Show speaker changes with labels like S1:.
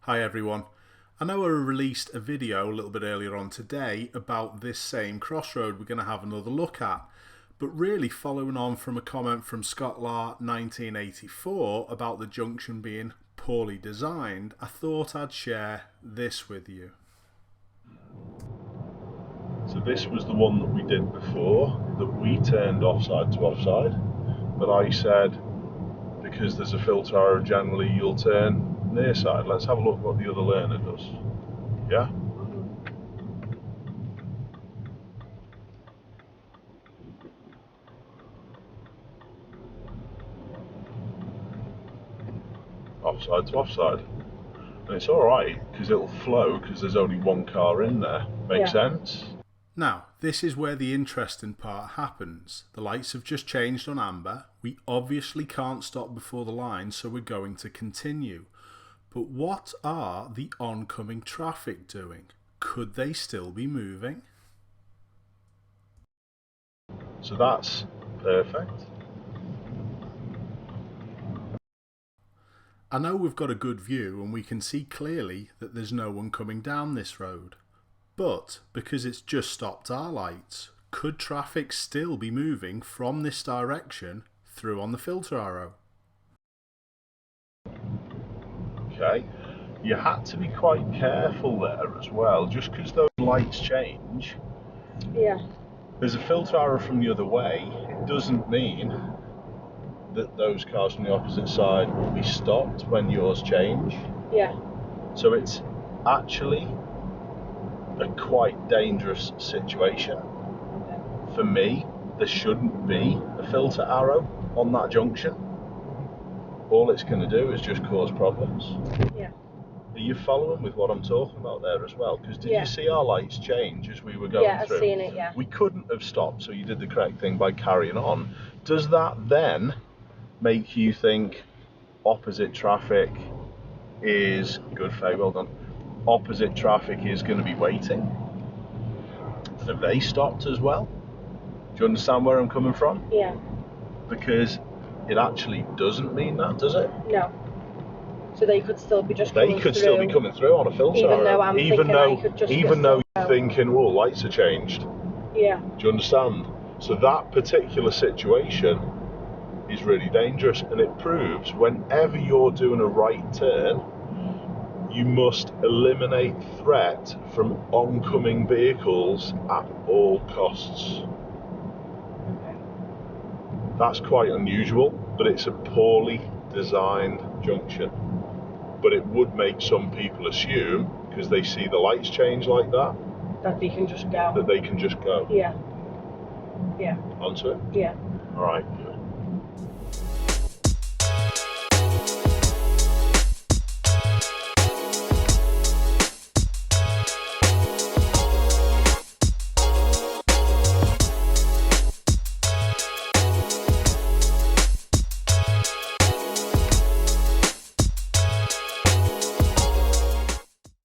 S1: Hi everyone. I know I released a video a little bit earlier on today about this same crossroad we're going to have another look at, but really following on from a comment from Scott Lahr 1984 about the junction being poorly designed, I thought I'd share this with you.
S2: So this was the one that we did before, that we turned offside to offside, but I said because there's a filter arrow generally you'll turn near side. Let's have a look what the other learner does. Yeah? Offside to offside. And it's alright because it'll flow because there's only one car in there. Make sense?
S1: Now, this is where the interesting part happens. The lights have just changed on amber. We obviously can't stop before the line, so we're going to continue. But what are the oncoming traffic doing? Could they still be moving?
S2: So that's perfect.
S1: I know we've got a good view and we can see clearly that there's no one coming down this road. But because it's just stopped our lights, could traffic still be moving from this direction through on the filter arrow?
S2: Okay. You had to be quite careful there as well, just because those lights change.
S3: Yeah.
S2: There's a filter arrow from the other way. It doesn't mean that those cars from the opposite side will be stopped when yours change.
S3: Yeah.
S2: So it's actually a quite dangerous situation. For me, there shouldn't be a filter arrow on that junction. All it's going to do is just cause problems.
S3: Yeah.
S2: Are you following with what I'm talking about there as well? Because did you see our lights change as we were going through?
S3: Yeah, I've seen it, yeah.
S2: We couldn't have stopped, so you did the correct thing by carrying on. Does that then make you think opposite traffic is, good Faye, well done, opposite traffic is going to be waiting? Have they stopped as well? Do you understand where I'm coming from?
S3: Yeah.
S2: Because it actually doesn't mean that, does it?
S3: No. So they could still be just
S2: They
S3: coming
S2: could
S3: through,
S2: still be coming through on a filter
S3: even
S2: arrow,
S3: though I'm thinking I could just
S2: even though
S3: go.
S2: you're thinking, oh, lights are changed.
S3: Yeah.
S2: Do you understand? So that particular situation is really dangerous, and it proves whenever you're doing a right turn, you must eliminate threat from oncoming vehicles at all costs. That's quite unusual, but it's a poorly designed junction. But it would make some people assume, because they see the lights change like that,
S3: that they can just go.
S2: that they can just go.
S3: Yeah. Yeah.
S2: Onto it?
S3: Yeah.
S2: All right.